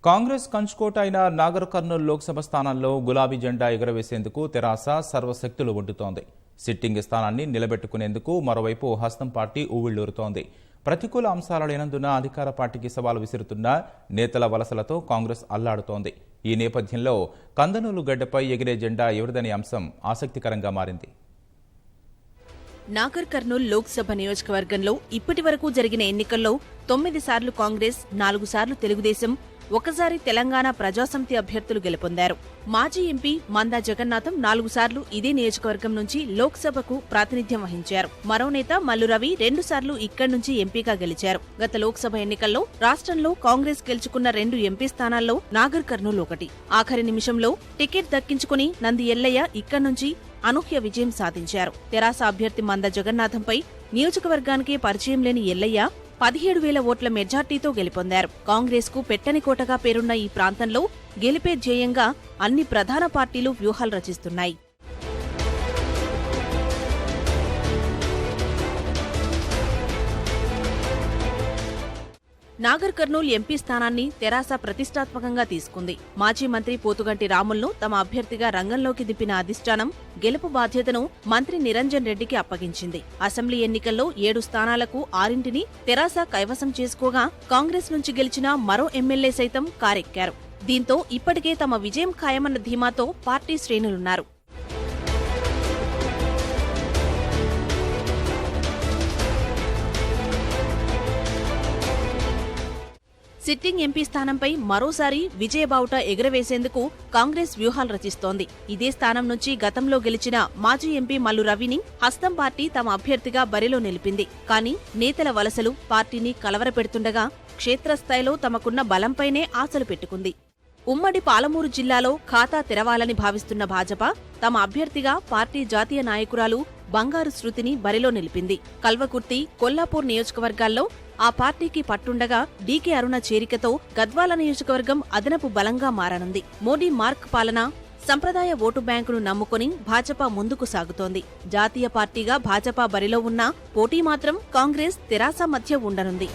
కాంగ్రెస్ కంచుకోట అయిన నాగర్ కర్నూల్ లోక్సభ స్థానంలో గులాబీ జెండా ఎగురవేసేందుకు తెరాస సర్వశక్తులు ఒడ్డుతోంది. సిట్టింగ్ స్థానాన్ని నిలబెట్టుకునేందుకు మరోవైపు హస్తం పార్టీ ఊవిళ్లూరుతోంది. ప్రతికూల అంశాలు లేనందున అధికార పార్టీకి సవాలు విసురుతున్న నేతల వలసలతో కాంగ్రెస్ అల్లాడుతోంది. ఈ నేపథ్యంలో కందనూలు గడ్డపై ఎగిరే జెండా ఎవరిదనే అంశం ఆసక్తికరంగా మారింది. నాగర్ కర్నూల్ లోక్సభ నియోజకవర్గంలో ఇప్పటి వరకు జరిగిన ఎన్నికల్లో 9 సార్లు కాంగ్రెస్, 4 సార్లు తెలుగుదేశం, ఒకసారి తెలంగాణ ప్రజాసమితి అభ్యర్థులు గెలుపొందారు. మాజీ ఎంపీ మందా జగన్నాథం 4 సార్లు ఇదే నియోజకవర్గం నుంచి లోక్సభకు ప్రాతినిధ్యం వహించారు. మరో నేత మల్లు రవి 2 సార్లు ఇక్కడి నుంచి ఎంపీగా గెలిచారు. గత లోక్సభ ఎన్నికల్లో రాష్ట్రంలో కాంగ్రెస్ గెలుచుకున్న 2 ఎంపీ స్థానాల్లో నాగర్ కర్నూల్ ఒకటి. ఆఖరి నిమిషంలో టికెట్ దక్కించుకుని నంది ఎల్లయ్య ఇక్కడి నుంచి అనూహ్య విజయం సాధించారు. తెరాస అభ్యర్థి మంద జగన్నాథంపై నియోజకవర్గానికే పరిచయం లేని ఎల్లయ్య 17,000 ఓట్ల మెజార్టీతో గెలుపొందారు. కాంగ్రెస్ కు పెట్టని కోటగా పేరున్న ఈ ప్రాంతంలో గెలిపే ధ్యేయంగా అన్ని ప్రధాన పార్టీలు వ్యూహాలు రచిస్తున్నాయి. నాగర్ కర్నూల్ ఎంపీ స్థానాన్ని తెరాస ప్రతిష్టాత్మకంగా తీసుకుంది. మాజీ మంత్రి పోతుగంటి రాములను తమ అభ్యర్థిగా రంగంలోకి దింపిన అధిష్టానం గెలుపు బాధ్యతను మంత్రి నిరంజన్ రెడ్డికి అప్పగించింది. అసెంబ్లీ ఎన్నికల్లో 7 స్థానాలకు 6 తెరాస కైవసం చేసుకోగా కాంగ్రెస్ నుంచి గెలిచిన మరో ఎమ్మెల్యే సైతం కారెక్కారు. దీంతో ఇప్పటికే తమ విజయం ఖాయమన్న ధీమాతో పార్టీ శ్రేణులున్నారు. సిట్టింగ్ ఎంపీ స్థానంపై మరోసారి విజయబావుట ఎగురవేసేందుకు కాంగ్రెస్ వ్యూహాలు రచిస్తోంది. ఇదే స్థానం నుంచి గతంలో గెలిచిన మాజీ ఎంపీ మల్లు రవిని హస్తం పార్టీ తమ అభ్యర్థిగా బరిలో నిలిపింది. కానీ నేతల వలసలు పార్టీని కలవరపెడుతుండగా క్షేత్రస్థాయిలో తమకున్న బలంపైనే ఆశలు పెట్టుకుంది. ఉమ్మడి పాలమూరు జిల్లాలో ఖాతా తెరవాలని భావిస్తున్న భాజపా తమ అభ్యర్థిగా పార్టీ జాతీయ నాయకురాలు బంగారు శృతిని బరిలో నిలిపింది. కల్వకుర్తి, కొల్లాపూర్ నియోజకవర్గాల్లో ఆ పార్టీకి పట్టుండగా డీకే అరుణ చేరికతో గద్వాల నియోజకవర్గం అదనపు బలంగా మారనుంది. మోడీ మార్క్ పాలన, సంప్రదాయ ఓటు బ్యాంకును నమ్ముకుని భాజపా ముందుకు సాగుతోంది. జాతీయ పార్టీగా భాజపా బరిలో ఉన్నా పోటీ మాత్రం కాంగ్రెస్, తెరాస మధ్య ఉండనుంది.